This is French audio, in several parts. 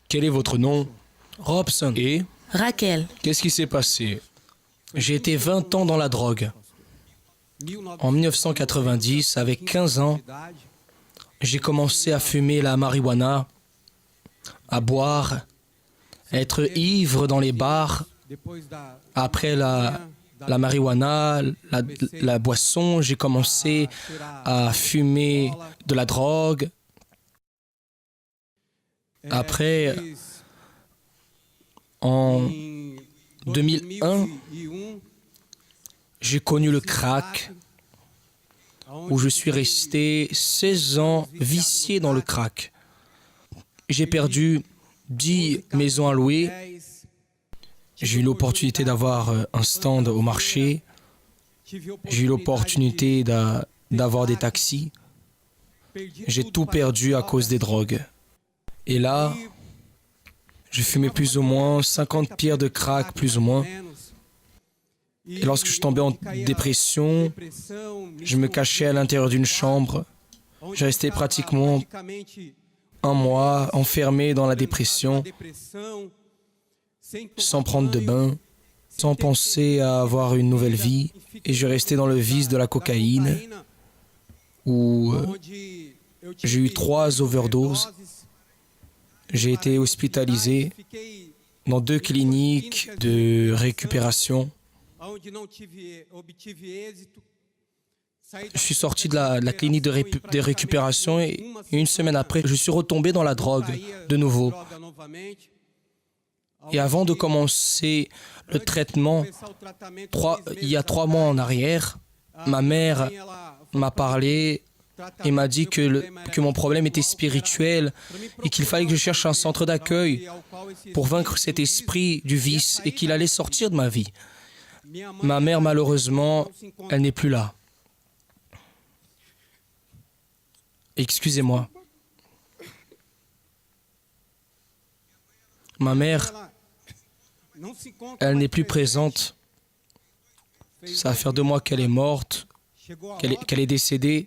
Quel est votre nom? Robson. Et Raquel. qu'est-ce qui s'est passé? J'ai été 20 ans dans la drogue. En 1990, avec 15 ans, j'ai commencé à fumer la marijuana, à boire, à être ivre dans les bars. Après la marijuana, la boisson, j'ai commencé à fumer de la drogue. Après, en 2001, j'ai connu le crack, où je suis resté 16 ans vicié dans le crack. J'ai perdu 10 maisons à louer. J'ai eu l'opportunité d'avoir un stand au marché. J'ai eu l'opportunité d'avoir des taxis. J'ai tout perdu à cause des drogues. Et là, je fumais plus ou moins 50 pierres de crack, plus ou moins. Et lorsque je tombais en dépression, je me cachais à l'intérieur d'une chambre. Je restais pratiquement un mois enfermé dans la dépression, sans prendre de bain, sans penser à avoir une nouvelle vie. Et je restais dans le vice de la cocaïne, où j'ai eu 3 overdoses. J'ai été hospitalisé dans 2 cliniques de récupération. Je suis sorti de la clinique de récupération et une semaine après, je suis retombé dans la drogue de nouveau. Et avant de commencer le traitement, il y a 3 mois en arrière, ma mère m'a parlé et m'a dit que mon problème était spirituel et qu'il fallait que je cherche un centre d'accueil pour vaincre cet esprit du vice et qu'il allait sortir de ma vie. Ma mère, malheureusement, elle n'est plus là. Excusez-moi. Ma mère, elle n'est plus présente. Ça va faire 2 mois qu'elle est morte, qu'elle est décédée.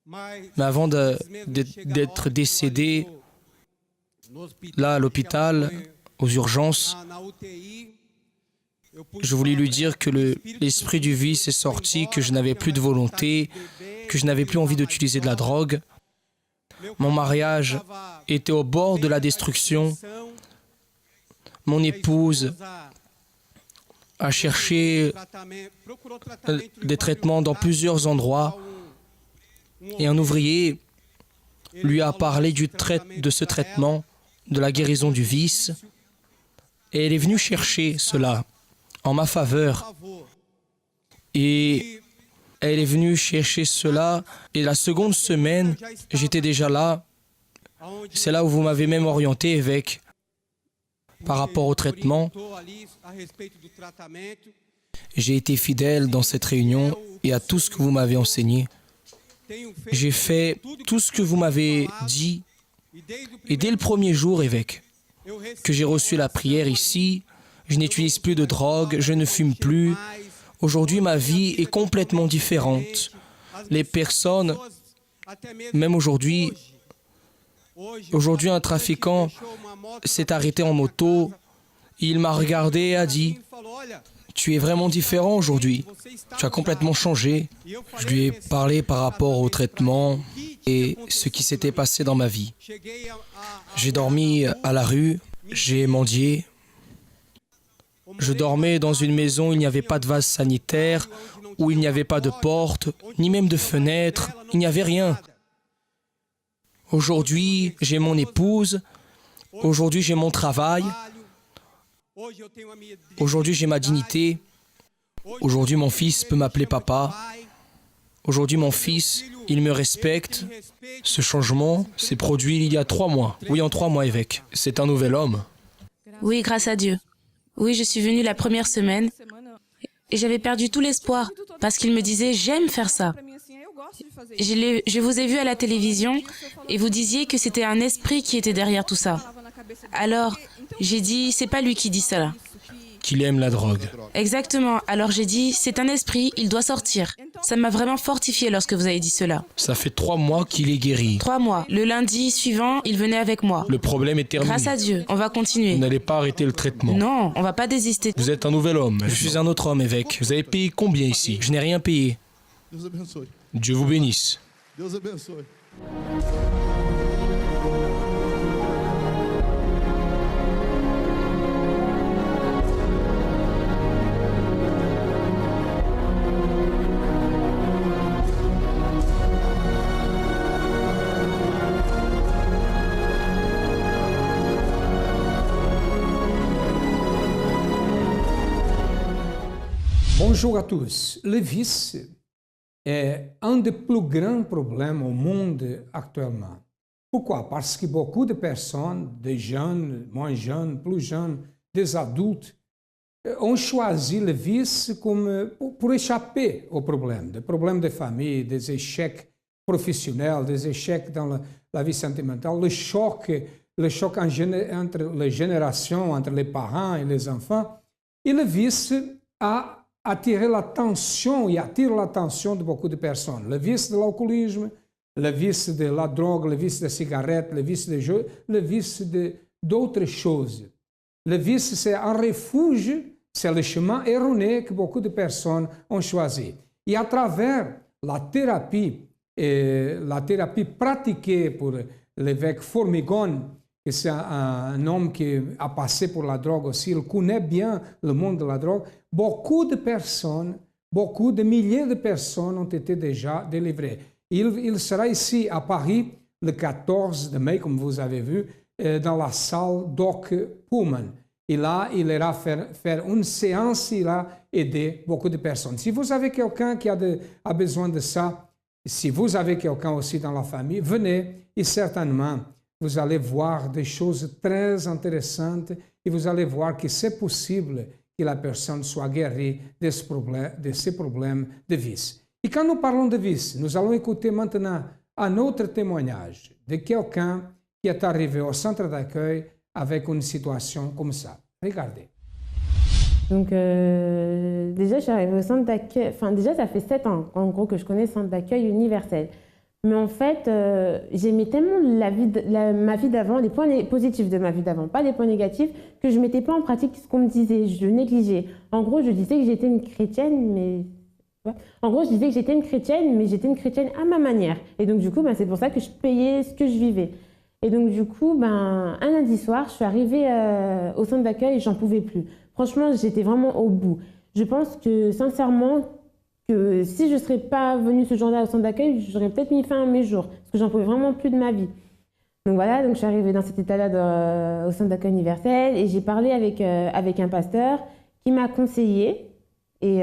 Mais avant d'être décédée, là, à l'hôpital, aux urgences, je voulais lui dire que l'esprit du vice est sorti, que je n'avais plus de volonté, que je n'avais plus envie d'utiliser de la drogue. Mon mariage était au bord de la destruction. Mon épouse a cherché des traitements dans plusieurs endroits et un ouvrier lui a parlé de ce traitement, de la guérison du vice, et elle est venue chercher cela en ma faveur. Et elle est venue chercher cela, et la seconde semaine, j'étais déjà là. C'est là où vous m'avez même orienté, évêque, par rapport au traitement. J'ai été fidèle dans cette réunion et à tout ce que vous m'avez enseigné. J'ai fait tout ce que vous m'avez dit, et dès le premier jour, évêque, que j'ai reçu la prière ici, je n'utilise plus de drogue, je ne fume plus. Aujourd'hui, ma vie est complètement différente. Les personnes, même aujourd'hui, un trafiquant s'est arrêté en moto. Il m'a regardé et a dit « Tu es vraiment différent aujourd'hui. Tu as complètement changé. » Je lui ai parlé par rapport au traitement et ce qui s'était passé dans ma vie. J'ai dormi à la rue, j'ai mendié. Je dormais dans une maison où il n'y avait pas de vase sanitaire, où il n'y avait pas de porte, ni même de fenêtre, il n'y avait rien. Aujourd'hui, j'ai mon épouse. Aujourd'hui, j'ai mon travail. Aujourd'hui, j'ai ma dignité. Aujourd'hui, mon fils peut m'appeler papa. Aujourd'hui, mon fils, il me respecte. Ce changement s'est produit il y a 3 mois. Oui, en 3 mois, évêque. C'est un nouvel homme. Oui, grâce à Dieu. Oui, je suis venue la première semaine et j'avais perdu tout l'espoir parce qu'il me disait « J'aime faire ça ». Je vous ai vu à la télévision et vous disiez que c'était un esprit qui était derrière tout ça. Alors, j'ai dit « C'est pas lui qui dit ça là, qu'il aime la drogue. Exactement. Alors j'ai dit, c'est un esprit, il doit sortir. Ça m'a vraiment fortifié lorsque vous avez dit cela. Ça fait 3 mois qu'il est guéri. 3 mois. Le lundi suivant, il venait avec moi. Le problème est terminé. Grâce à Dieu, on va Vous continuer. n'allez pas arrêter le traitement. Non, on va pas désister. Vous êtes un nouvel homme. Je suis un autre homme, évêque. Vous avez payé combien ici? Je n'ai rien payé. Deus abençoe. Dieu vous bénisse. Deus abençoe. Bonjour à tous. Le vice est un des plus grands problèmes au monde actuellement. Pourquoi? Parce que beaucoup de personnes, des jeunes, moins jeunes, plus jeunes, des adultes, ont choisi le vice comme pour échapper aux problèmes, des problèmes de famille, des échecs professionnels, des échecs dans la vie sentimentale, le choc entre les générations, entre les parents et les enfants. Et le vice a attiré l'attention et attire l'attention de beaucoup de personnes. Le vice de l'alcoolisme, le vice de la drogue, le vice de la cigarette, le vice des jeux, le vice d'autres choses. Le vice, c'est un refuge, c'est le chemin erroné que beaucoup de personnes ont choisi. Et à travers la thérapie pratiquée pour l'évêque Formigone, que c'est un homme qui a passé pour la drogue aussi, il connaît bien le monde de la drogue, beaucoup de personnes, beaucoup de milliers de personnes ont été déjà délivrées. Il sera ici à Paris le 14 de mai, comme vous avez vu, dans la salle Doc Pullman. Et là, il ira faire une séance, il ira aider beaucoup de personnes. Si vous avez quelqu'un qui a besoin de ça, si vous avez quelqu'un aussi dans la famille, venez et certainement, vous allez voir des choses très intéressantes et vous allez voir que c'est possible que la personne soit guérie de ces problèmes de vice. Et quand nous parlons de vice, nous allons écouter maintenant un autre témoignage de quelqu'un qui est arrivé au centre d'accueil avec une situation comme ça. Regardez. Donc déjà, je suis arrivée au centre d'accueil, déjà ça fait 7 ans en gros que je connais le centre d'accueil universel. Mais en fait, j'aimais tellement ma vie d'avant, les points positifs de ma vie d'avant, pas les points négatifs, que je ne mettais pas en pratique ce qu'on me disait, je négligeais. En gros, je disais que j'étais une chrétienne, mais... j'étais une chrétienne à ma manière. Et donc du coup, c'est pour ça que je payais ce que je vivais. Et donc du coup, un lundi soir, je suis arrivée au centre d'accueil et j'en pouvais plus. Franchement, j'étais vraiment au bout. Je pense que, sincèrement, que si je ne serais pas venue ce jour-là au centre d'accueil, j'aurais peut-être mis fin à mes jours, parce que j'en pouvais vraiment plus de ma vie. Donc voilà, donc je suis arrivée dans cet état-là au centre d'accueil universel et j'ai parlé avec un pasteur qui m'a conseillé. Et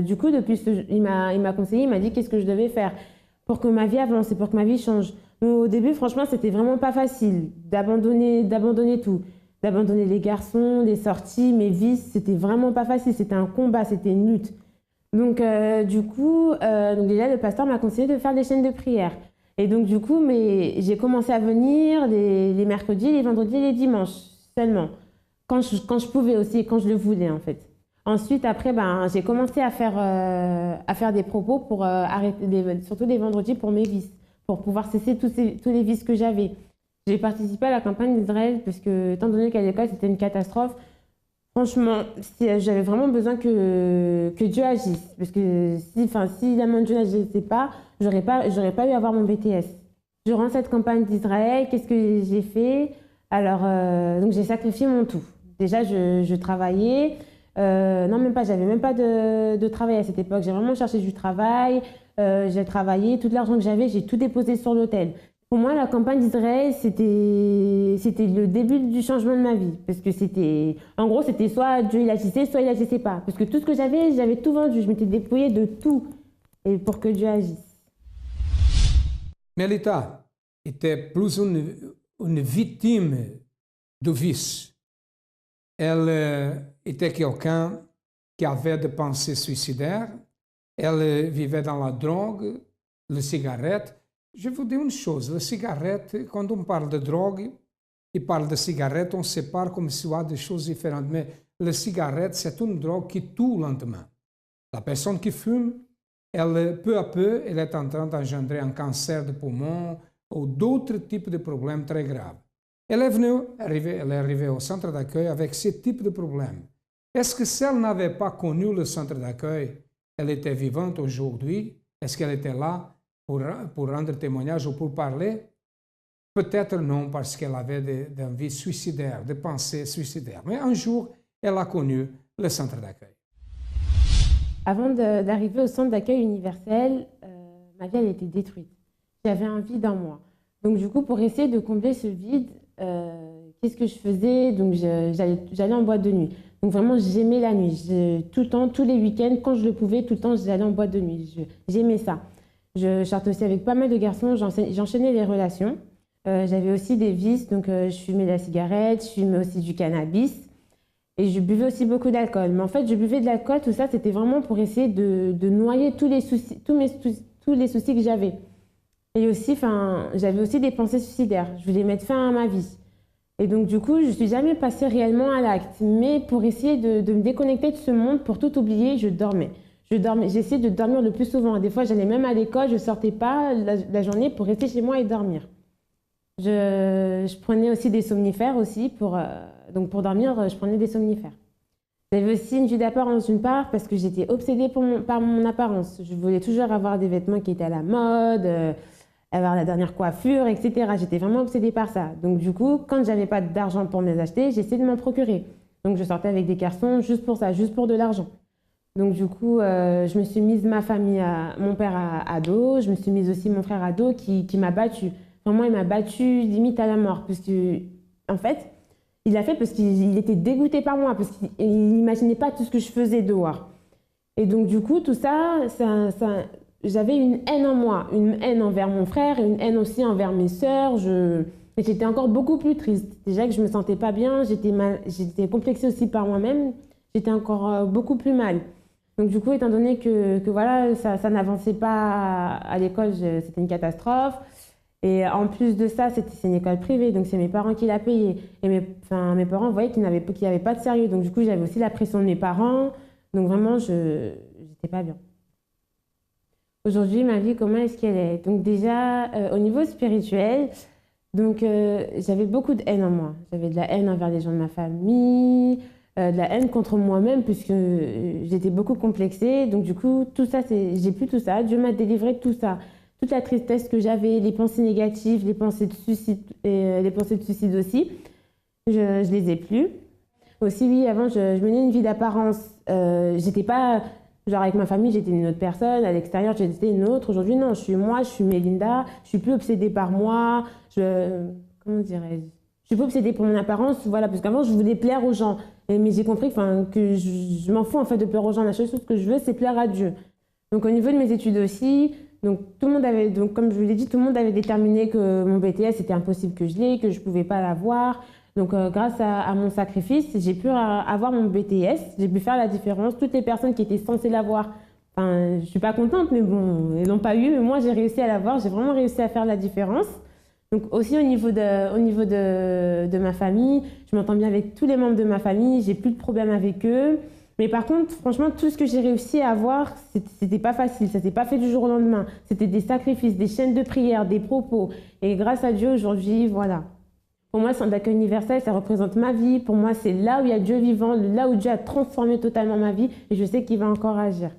du coup, il m'a conseillé, il m'a dit qu'est-ce que je devais faire pour que ma vie avance et pour que ma vie change. Donc, au début, franchement, c'était vraiment pas facile d'abandonner tout. D'abandonner les garçons, les sorties, mes vices, c'était vraiment pas facile. C'était un combat, c'était une lutte. Donc du coup, déjà le pasteur m'a conseillé de faire des chaînes de prière. Et donc du coup, j'ai commencé à venir les mercredis, les vendredis et les dimanches seulement. Quand je pouvais aussi, quand je le voulais en fait. Ensuite, après, j'ai commencé à faire des propos pour arrêter, surtout des vendredis pour mes vices, pour pouvoir cesser tous les vices que j'avais. J'ai participé à la campagne d'Israël parce que, étant donné qu'à l'école c'était une catastrophe, franchement, j'avais vraiment besoin que Dieu agisse. Parce que si la main de Dieu n'agissait pas, j'aurais pas eu à avoir mon BTS. Durant cette campagne d'Israël, qu'est-ce que j'ai fait? Alors, donc j'ai sacrifié mon tout. Déjà, je travaillais. Non, même pas, j'avais même pas de travail à cette époque. J'ai vraiment cherché du travail. J'ai travaillé. Tout l'argent que j'avais, j'ai tout déposé sur l'autel. Pour moi, la campagne d'Israël, c'était le début du changement de ma vie. Parce que en gros, c'était soit Dieu il agissait, soit il agissait pas. Parce que tout ce que j'avais tout vendu. Je m'étais dépouillée de tout et pour que Dieu agisse. Melita était plus une victime du vice. Elle était quelqu'un qui avait des pensées suicidaires. Elle vivait dans la drogue, la cigarette. Je vous dis une chose, la cigarette, quand on parle de drogue et parle de cigarette, on sépare comme si ce soit des choses différentes. Mais la cigarette, c'est une drogue qui tue lentement. La personne qui fume, elle, peu à peu, elle est en train d'engendrer un cancer de poumon ou d'autres types de problèmes très graves. Elle est arrivée au centre d'accueil avec ce type de problème. Est-ce que si elle n'avait pas connu le centre d'accueil, elle était vivante aujourd'hui? Est-ce qu'elle était là pour rendre témoignage ou pour parler? Peut-être non, parce qu'elle avait des envies suicidaires, des pensées suicidaires. Mais un jour, elle a connu le centre d'accueil. Avant d'arriver au centre d'accueil universel, ma vie elle était détruite. J'avais un vide en moi. Donc du coup, pour essayer de combler ce vide, qu'est-ce que je faisais? Donc j'allais en boîte de nuit. Donc vraiment, j'aimais la nuit. Tout le temps, tous les week-ends, quand je le pouvais, tout le temps, j'allais en boîte de nuit. J'aimais ça. Je sortais aussi avec pas mal de garçons, j'enchaînais les relations. J'avais aussi des vices, donc je fumais de la cigarette, je fumais aussi du cannabis. Et je buvais aussi beaucoup d'alcool. Mais en fait, je buvais de l'alcool, tout ça, c'était vraiment pour essayer de noyer tous les soucis, tous les soucis que j'avais. Et aussi, j'avais aussi des pensées suicidaires. Je voulais mettre fin à ma vie. Et donc, du coup, je ne suis jamais passée réellement à l'acte. Mais pour essayer de me déconnecter de ce monde, pour tout oublier, je dormais. J'essayais de dormir le plus souvent. Des fois, j'allais même à l'école, je ne sortais pas la journée pour rester chez moi et dormir. Je prenais aussi des somnifères aussi donc pour dormir, je prenais des somnifères. J'avais aussi une vie d'apparence d'une part parce que j'étais obsédée par mon apparence. Je voulais toujours avoir des vêtements qui étaient à la mode, avoir la dernière coiffure, etc. J'étais vraiment obsédée par ça. Donc du coup, quand j'avais pas d'argent pour me les acheter, j'essayais de m'en procurer. Donc je sortais avec des garçons juste pour ça, juste pour de l'argent. Donc du coup, je me suis mise ma famille, mon père à dos, je me suis mise aussi mon frère à dos qui m'a battue. Vraiment, il m'a battue limite à la mort. Parce que, en fait, il l'a fait parce qu'il était dégoûté par moi, parce qu'il n'imaginait pas tout ce que je faisais dehors. Et donc, du coup, tout ça, j'avais une haine en moi, une haine envers mon frère et une haine aussi envers mes sœurs. Et j'étais encore beaucoup plus triste. Déjà que je me sentais pas bien, j'étais complexée aussi par moi-même, j'étais encore beaucoup plus mal. Donc, du coup, étant donné que voilà, ça n'avançait pas à l'école, c'était une catastrophe. Et en plus de ça, c'est une école privée, donc c'est mes parents qui la payaient. Et mes parents voyaient qu'il n'y avait pas de sérieux. Donc du coup, j'avais aussi la pression de mes parents. Donc vraiment, je n'étais pas bien. Aujourd'hui, ma vie, comment est-ce qu'elle est? Donc déjà, au niveau spirituel, donc, j'avais beaucoup de haine en moi. J'avais de la haine envers les gens de ma famille, de la haine contre moi-même, puisque j'étais beaucoup complexée. Donc du coup, tout ça, j'ai plus tout ça. Dieu m'a délivré de tout ça. Toute la tristesse que j'avais, les pensées négatives, les pensées de suicide, et les pensées de suicide aussi, je les ai plus. Aussi, oui, avant, je menais une vie d'apparence. J'étais pas, genre avec ma famille, j'étais une autre personne, à l'extérieur, j'étais une autre. Aujourd'hui, non, je suis moi, je suis Mélinda, je suis plus obsédée par moi, comment dirais-je? Je suis plus obsédée pour mon apparence, voilà, parce qu'avant, je voulais plaire aux gens. Mais j'ai compris que je m'en fous en fait de plaire aux gens. La seule chose que je veux, c'est plaire à Dieu. Donc au niveau de mes études aussi, donc comme je vous l'ai dit, tout le monde avait déterminé que mon BTS c'était impossible que je l'ai, que je pouvais pas l'avoir. Donc grâce à mon sacrifice, j'ai pu avoir mon BTS, j'ai pu faire la différence. Toutes les personnes qui étaient censées l'avoir, je suis pas contente, mais bon, elles l'ont pas eu. Mais moi j'ai réussi à l'avoir, j'ai vraiment réussi à faire la différence. Donc aussi au niveau de ma famille, je m'entends bien avec tous les membres de ma famille, j'ai plus de problème avec eux. Mais par contre, franchement, tout ce que j'ai réussi à avoir, c'était pas facile. Ça s'est pas fait du jour au lendemain. C'était des sacrifices, des chaînes de prière, des propos. Et grâce à Dieu, aujourd'hui, voilà. Pour moi, le centre d'accueil universel, ça représente ma vie. Pour moi, c'est là où il y a Dieu vivant, là où Dieu a transformé totalement ma vie. Et je sais qu'il va encore agir.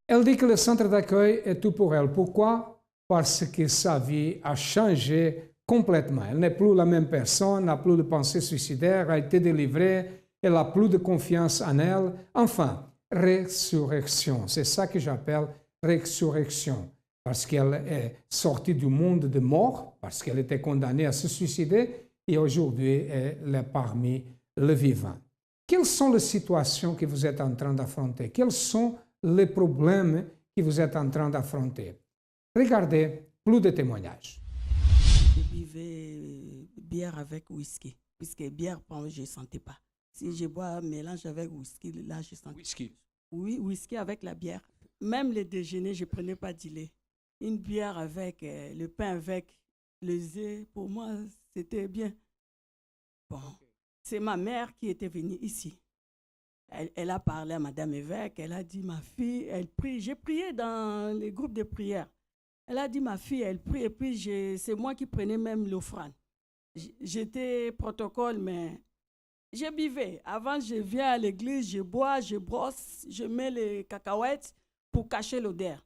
Elle dit que le centre d'accueil est tout pour elle. Pourquoi? Parce que sa vie a changé complètement. Elle n'est plus la même personne, n'a plus de pensée suicidaire, a été délivrée. Elle n'a plus de confiance en elle. Enfin, résurrection. C'est ça que j'appelle résurrection. Parce qu'elle est sortie du monde de mort, parce qu'elle était condamnée à se suicider, et aujourd'hui, elle est parmi les vivants. Quelles sont les situations que vous êtes en train d'affronter? Quels sont les problèmes que vous êtes en train d'affronter? Regardez plus de témoignages. Je buvais bière avec whisky, puisque bière, je ne sentais pas. Si je bois un mélange avec whisky, là, je sens. Whisky. Oui, whisky avec la bière. Même le déjeuner, je ne prenais pas du lait. Une bière avec le pain avec les œufs, pour moi, c'était bien. Bon, c'est ma mère qui était venue ici. Elle a parlé à Madame Évêque, elle a dit, ma fille, elle prie. J'ai prié dans les groupes de prière. Elle a dit, ma fille, elle prie, et puis c'est moi qui prenais même l'offrande. J'étais protocole, mais je buvais. Avant, je viens à l'église, je bois, je brosse, je mets les cacahuètes pour cacher l'odeur.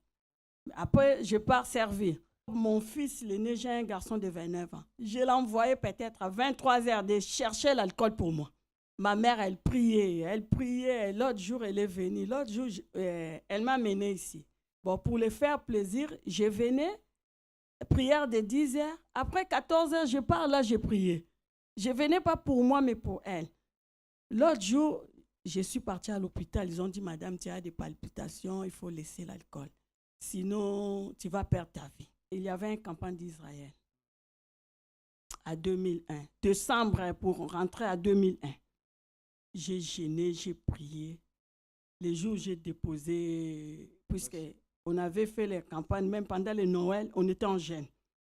Après, je pars servir. Mon fils, l'aîné, j'ai un garçon de 29 ans. Je l'ai envoyé peut-être à 23 heures de chercher l'alcool pour moi. Ma mère, elle priait. L'autre jour, elle est venue. L'autre jour, elle m'a mené ici. Bon, pour lui faire plaisir, je venais, prière de 10 heures. Après 14 heures, je pars là, je priais. Je venais pas pour moi, mais pour elle. L'autre jour, je suis partie à l'hôpital. Ils ont dit, madame, tu as des palpitations, il faut laisser l'alcool. Sinon, tu vas perdre ta vie. Il y avait une campagne d'Israël à 2001. Décembre pour rentrer à 2001. J'ai gêné, j'ai prié. Les jours où j'ai déposé, puisqu'on avait fait les campagnes, même pendant les Noël, on était en jeûne.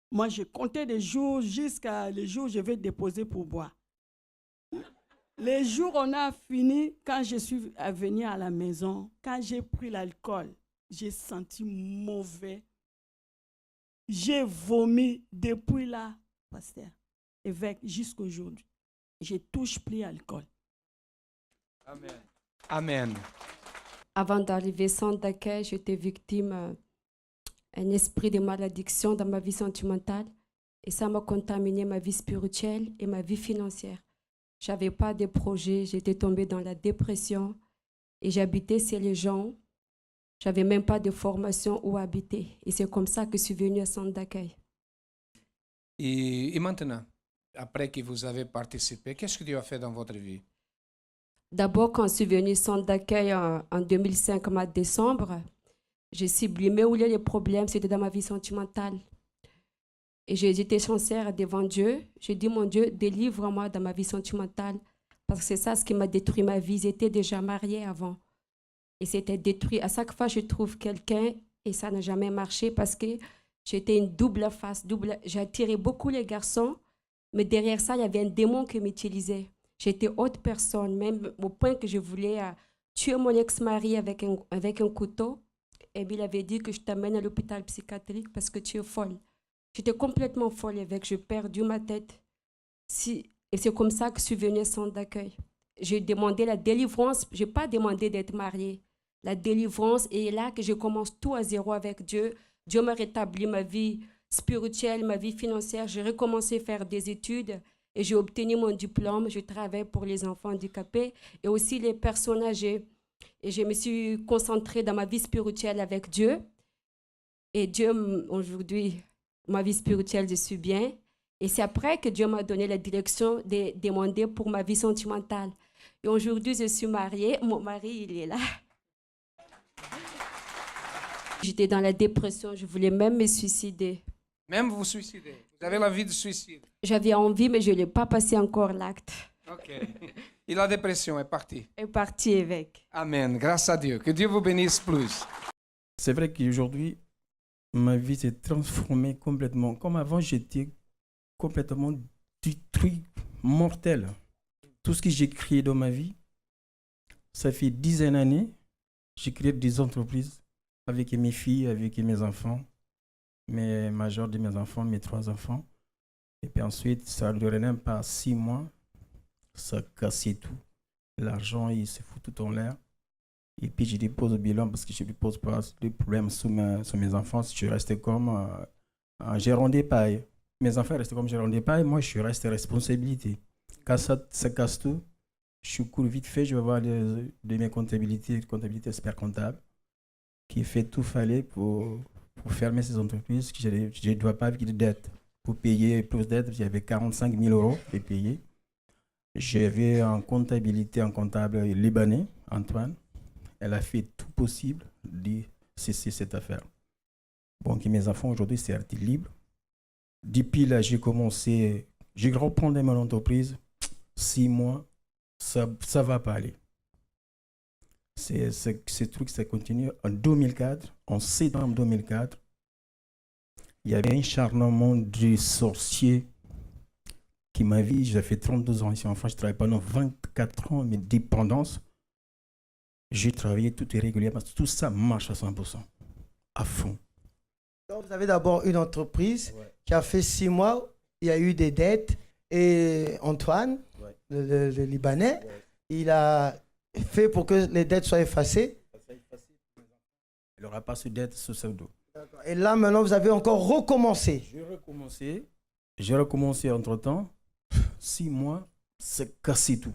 Moi, j'ai compté des jours jusqu'à les jours où je vais déposer pour boire. Les jours où on a fini, quand je suis venue à la maison, quand j'ai pris l'alcool, j'ai senti mauvais. J'ai vomi depuis là, pasteur, évêque, jusqu'à aujourd'hui. Je ne touche plus l'alcool. Amen. Amen. Avant d'arriver au centre d'accueil, j'étais victime d'un esprit de malédiction dans ma vie sentimentale. Et ça m'a contaminé ma vie spirituelle et ma vie financière. Je n'avais pas de projet, j'étais tombée dans la dépression et j'habitais chez les gens. Je n'avais même pas de formation où habiter. Et c'est comme ça que je suis venue au centre d'accueil. Et maintenant, après que vous avez participé, qu'est-ce que Dieu a fait dans votre vie? D'abord, quand je suis venue au centre d'accueil en 2005, au mois de décembre, j'ai sublimé où les problèmes, c'était dans ma vie sentimentale. Et j'étais sincère devant Dieu. J'ai dit, mon Dieu, délivre-moi dans ma vie sentimentale. Parce que c'est ça ce qui m'a détruit ma vie. J'étais déjà mariée avant. Et c'était détruit. À chaque fois, je trouve quelqu'un et ça n'a jamais marché parce que j'étais une double face. J'attirais beaucoup les garçons, mais derrière ça, il y avait un démon qui m'utilisait. J'étais autre personne, même au point que je voulais tuer mon ex-mari avec un couteau. Et puis il avait dit que je t'amène à l'hôpital psychiatrique parce que tu es folle. J'étais complètement folle avec, j'ai perdu ma tête. Et c'est comme ça que je suis venue au centre d'accueil. J'ai demandé la délivrance, je n'ai pas demandé d'être mariée. La délivrance, et là que je commence tout à zéro avec Dieu. Dieu m'a rétabli ma vie spirituelle, ma vie financière. J'ai recommencé à faire des études et j'ai obtenu mon diplôme. Je travaille pour les enfants handicapés et aussi les personnes âgées. Et je me suis concentrée dans ma vie spirituelle avec Dieu. Et Dieu, aujourd'hui, ma vie spirituelle, je suis bien. Et c'est après que Dieu m'a donné la direction de demander pour ma vie sentimentale. Et aujourd'hui, je suis mariée. Mon mari, il est là. J'étais dans la dépression. Je voulais même me suicider. Même vous suicider. Vous avez l'envie de suicide. J'avais envie, mais je n'ai pas passé encore l'acte. OK. Et la dépression est partie. Est partie avec. Amen. Grâce à Dieu. Que Dieu vous bénisse plus. C'est vrai qu'aujourd'hui, ma vie s'est transformée complètement. Comme avant, j'étais complètement détruit, mortel. Tout ce que j'ai créé dans ma vie, ça fait 10 d'années, j'ai créé des entreprises avec mes filles, avec mes enfants, mes majeurs de mes enfants, mes 3 enfants. Et puis ensuite, ça ne durait même pas 6 mois, ça cassait tout. L'argent, il se fout tout en l'air. Et puis je dépose le bilan parce que je ne pose pas de problème sur mes enfants. Je restais comme un gérant des pailles. Mes enfants restaient comme gérant des pailles. Moi, je suis resté responsabilité. Quand ça casse tout, je cours vite fait. Je vais voir de mes comptabilités expert comptable qui fait tout fallait pour fermer ces entreprises. Je ne dois pas vivre de dette. Pour payer plus d'aide, j'avais 45 000 € à payer. J'avais un comptable libanais, Antoine. Elle a fait tout possible de cesser cette affaire. Bon, que mes enfants aujourd'hui sont libres. Depuis là, j'ai reprendre mon entreprise. 6 mois, ça ne va pas aller. Ce truc, ça continue. En 2004, en septembre 2004, il y avait un charnement de sorcier qui ma vie. J'ai fait 32 ans ici en France. Je travaille pendant 24 ans, mes dépendances. J'ai travaillé tout est régulier parce que tout ça marche à 100%, à fond. Donc, vous avez d'abord une entreprise qui a fait 6 mois. Il y a eu des dettes. Et Antoine, le Libanais, il a fait pour que les dettes soient effacées. Il n'aura pas de dette sur ce dos. Et là, maintenant, vous avez encore recommencé. J'ai recommencé entre-temps. 6 mois, c'est cassé tout.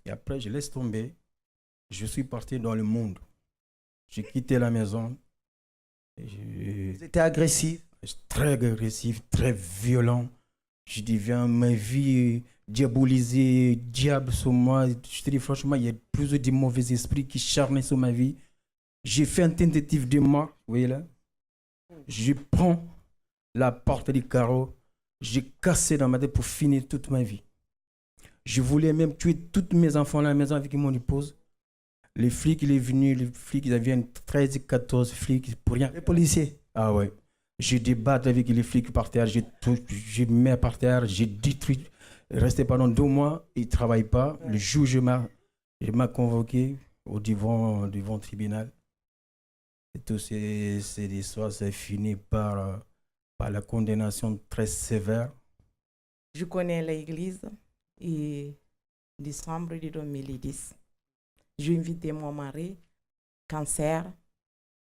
Et après, je laisse tomber. Je suis parti dans le monde. J'ai quitté la maison. Vous étiez agressif. Très agressif, très violent. Je deviens ma vie diabolisée, diable sur moi. Je te dis franchement, il y a plus de mauvais esprits qui charnaient sur ma vie. J'ai fait une tentative de mort, vous voyez là. Je prends la porte du carreau. J'ai cassé dans ma tête pour finir toute ma vie. Je voulais même tuer tous mes enfants à la maison avec mon épouse. Les flics, ils sont venus, les flics, ils avaient 13, 14 flics pour rien. Les policiers. Ah ouais. Je débatte avec les flics par terre, je mets par terre, j'ai détruit. Resté pendant 2 mois, ils ne travaillent pas. Le juge m'a convoqué devant le tribunal. Et toutes ces histoires, ça finit par la condamnation très sévère. Je connais l'église et décembre de 2010. J'ai invité mon mari, cancer,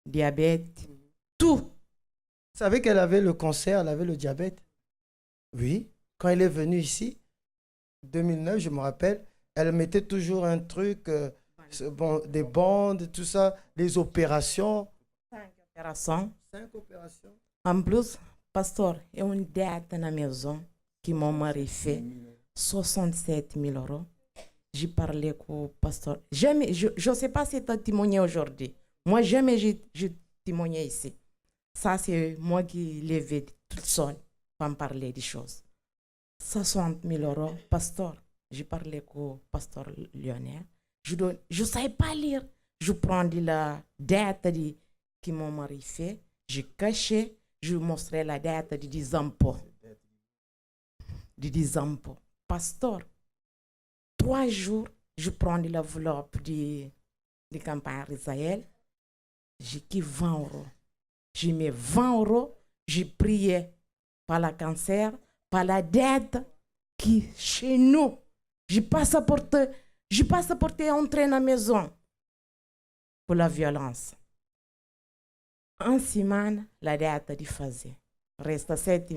diabète, tout. Vous savez qu'elle avait le cancer, elle avait le diabète? Oui. Quand elle est venue ici, 2009, je me rappelle, elle mettait toujours un truc, des bandes, tout ça, des opérations. 5 opérations. 5 opérations. En plus, pasteur, il y a une dette dans la maison que mon mari fait, 67 000 euros. J'ai parlé avec le pasteur. Jamais, je ne sais pas si tu as témoigné aujourd'hui. Moi, jamais j'ai témoigné ici. Ça, c'est moi qui l'ai vu toute seule pour me parler des choses. 60 000 euros, pasteur. J'ai parlé avec le pasteur Lionel. Je ne savais pas lire. Je prends de la dette que mon mari fait. Je cachais. Je montrais la dette des impôts. Des impôts. Pasteur, 3 jours, je prends de l'enveloppe de campagne Israël. J'ai qui 20 euros. J'ai mis 20 euros. J'ai prié par le cancer, par la dette qui chez nous. Je passe à porter entrer dans la maison pour la violence. En semaine, la dette est faisait. Reste 7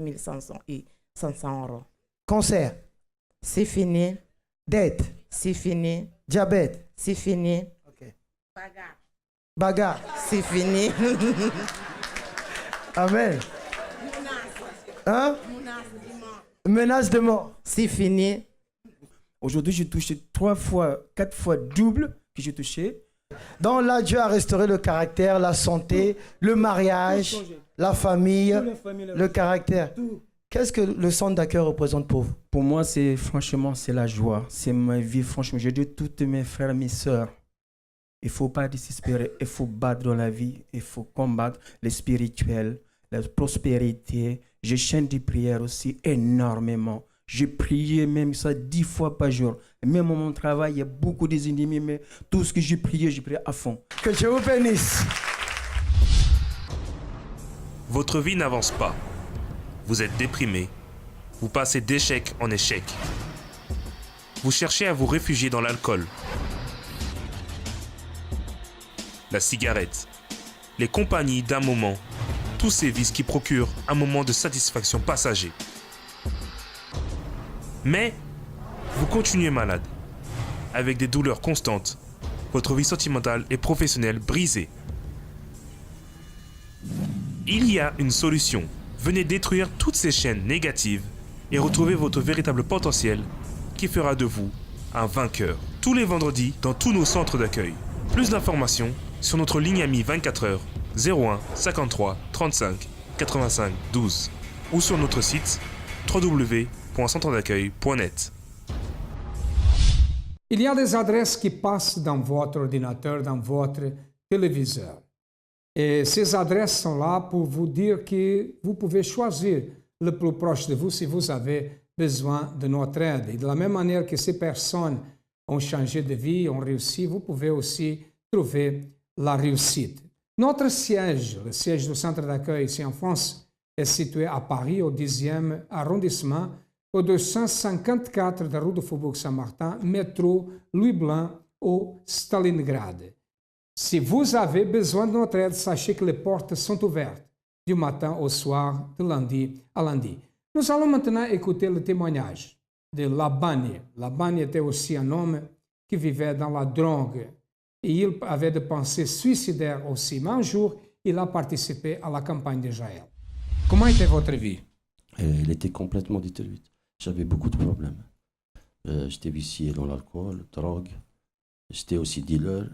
500 euros. Cancer. C'est fini. Dette. C'est fini. Diabète. C'est fini. Okay. Bagarre. C'est fini. Amen. Hein? Menace de mort. C'est fini. Aujourd'hui, j'ai touché 3 fois, 4 fois double que j'ai touché. Donc là, Dieu a restauré le caractère, la santé, le mariage, la famille, le caractère. Qu'est-ce que le centre d'accueil représente pour vous? Pour moi, franchement, c'est la joie. C'est ma vie, franchement. Je dis à toutes mes frères, mes sœurs, il ne faut pas désespérer. Il faut battre dans la vie. Il faut combattre le spirituel, la prospérité. Je chante des prières aussi énormément. J'ai prié même ça 10 fois par jour. Même à mon travail, il y a beaucoup des ennemis, mais tout ce que j'ai prié à fond. Que Dieu vous bénisse. Votre vie n'avance pas. Vous êtes déprimé. Vous passez d'échec en échec. Vous cherchez à vous réfugier dans l'alcool, la cigarette, les compagnies d'un moment, tous ces vices qui procurent un moment de satisfaction passager. Mais vous continuez malade, avec des douleurs constantes, votre vie sentimentale et professionnelle brisée. Il y a une solution. Venez détruire toutes ces chaînes négatives et retrouver votre véritable potentiel qui fera de vous un vainqueur. Tous les vendredis dans tous nos centres d'accueil. Plus d'informations sur notre ligne amie 24 heures 01 53 35 85 12 ou sur notre site www.centredaccueil.net. Il y a des adresses qui passent dans votre ordinateur, dans votre téléviseur. Et ces adresses sont là pour vous dire que vous pouvez choisir le plus proche de vous si vous avez besoin de notre aide. Et de la même manière que ces personnes ont changé de vie, ont réussi, vous pouvez aussi trouver la réussite. Notre siège, le siège du centre d'accueil ici en France, est situé à Paris, au 10e arrondissement, au 254 de rue du Faubourg Saint-Martin, métro Louis Blanc, au Stalingrad. Si vous avez besoin de notre aide, sachez que les portes sont ouvertes du matin au soir, de lundi à lundi. Nous allons maintenant écouter le témoignage de Labani. Labani était aussi un homme qui vivait dans la drogue et il avait des pensées suicidaires aussi. Mais un jour, il a participé à la campagne d'Israël. Comment était votre vie? Elle était complètement détruite. J'avais beaucoup de problèmes. J'étais vicié dans l'alcool, drogue. J'étais aussi dealer,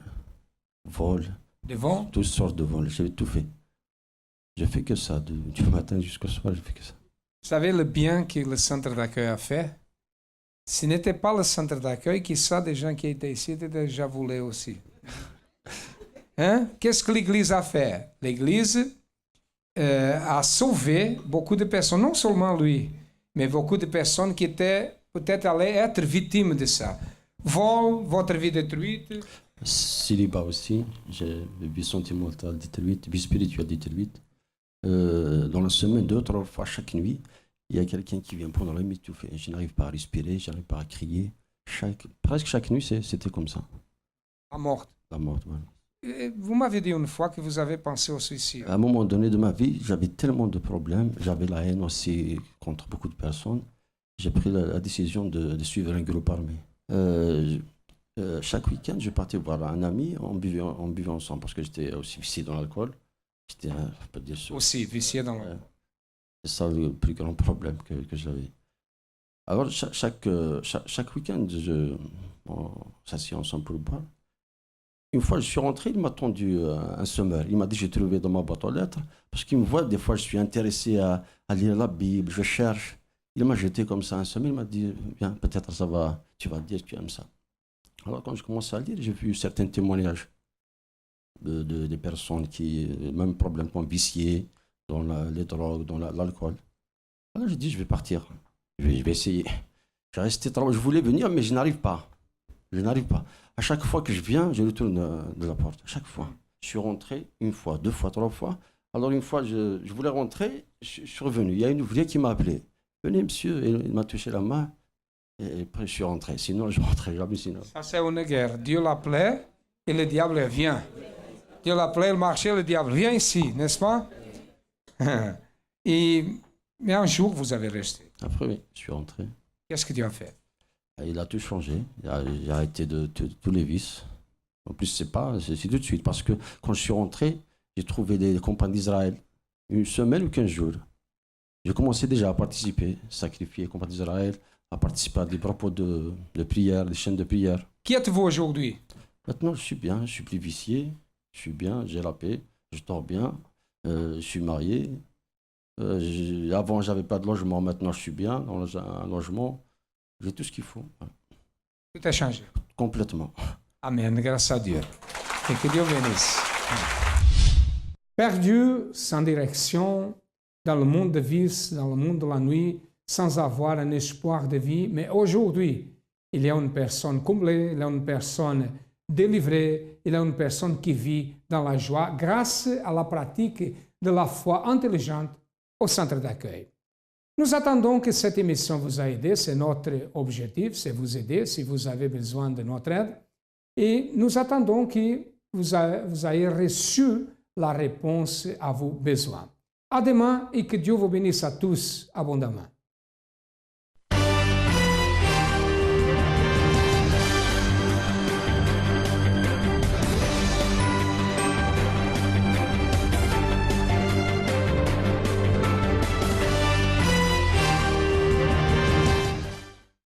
vol. Des vols? Toutes sortes de vols. J'avais tout fait. J'ai fait que ça. Du matin jusqu'au soir, j'ai fait que ça. Vous savez le bien que le centre d'accueil a fait? Ce n'était pas le centre d'accueil, qui ça, des gens qui étaient ici étaient déjà volés aussi. Hein? Qu'est-ce que l'Église a fait? L'Église a sauvé beaucoup de personnes, non seulement lui, mais beaucoup de personnes qui étaient peut-être allées être victimes de ça. Vol, votre vie détruite. Célibat aussi, j'ai vie sentimentale détruite, vie spirituelle détruite. Dans la semaine, 2 ou 3 fois chaque nuit, il y a quelqu'un qui vient prendre la m'étouffer. Je n'arrive pas à respirer, je n'arrive pas à crier. Presque chaque nuit, c'était comme ça. La mort. La mort, voilà. Vous m'avez dit une fois que vous avez pensé au suicide. À un moment donné de ma vie, j'avais tellement de problèmes, j'avais la haine aussi contre beaucoup de personnes. J'ai pris la décision de suivre un groupe armé. Chaque week-end, je partais voir un ami, on buvait ensemble parce que j'étais aussi vicié dans l'alcool. J'étais, on peut dire, aussi vicié dans l'alcool. C'est ça le plus grand problème que j'avais. Alors, chaque week-end, on s'assied ensemble pour boire. Une fois, je suis rentré, il m'a tendu un semeur. Il m'a dit, j'ai trouvé dans ma boîte aux lettres. Parce qu'il me voit, des fois, je suis intéressé à lire la Bible, je cherche. Il m'a jeté comme ça un semeur. Il m'a dit, viens, peut-être ça va, tu vas dire que tu aimes ça. Alors, quand je commence à lire, j'ai vu certains témoignages des personnes qui, même probablement viciées dans les drogues, dans l'alcool. Alors, j'ai dit, je vais partir. Je vais essayer. Je voulais venir, mais je n'arrive pas. Je n'arrive pas. À chaque fois que je viens, je retourne de la porte. À chaque fois. Je suis rentré 1 fois, 2 fois, 3 fois. Alors, une fois, je voulais rentrer, je suis revenu. Il y a une ouvrière qui m'a appelé. Venez, monsieur. Et il m'a touché la main. Et après, je suis rentré. Sinon, je ne rentrais jamais. Sinon. Ça, c'est une guerre. Dieu l'appelait et le diable vient. Dieu l'appelait, il marchait, le diable vient ici, n'est-ce pas? Mais un jour, vous avez resté. Après, oui, je suis rentré. Qu'est-ce que Dieu a fait? Il a tout changé. J'ai arrêté de tous les vices. En plus, c'est tout de suite. Parce que quand je suis rentré, j'ai trouvé des compagnies d'Israël. 1 semaine ou 15 jours. J'ai commencé déjà à participer, sacrifier compagnies d'Israël, à participer à des propos de prière, des chaînes de prière. Qui êtes-vous aujourd'hui? Maintenant, je suis bien. Je suis plus vicié. Je suis bien. J'ai la paix. Je dors bien. Je suis marié. Avant, je n'avais pas de logement. Maintenant, je suis bien dans un logement. J'ai tout ce qu'il faut. Tout a changé. Complètement. Amen. Grâce à Dieu. Et que Dieu bénisse. Perdu, sans direction, dans le monde de vice, dans le monde de la nuit, sans avoir un espoir de vie. Mais aujourd'hui, il y a une personne comblée, il y a une personne délivrée, il y a une personne qui vit dans la joie grâce à la pratique de la foi intelligente au centre d'accueil. Nous attendons que cette émission vous a aidé, c'est notre objectif, c'est vous aider si vous avez besoin de notre aide. Et nous attendons que vous ayez reçu la réponse à vos besoins. À demain et que Dieu vous bénisse à tous abondamment.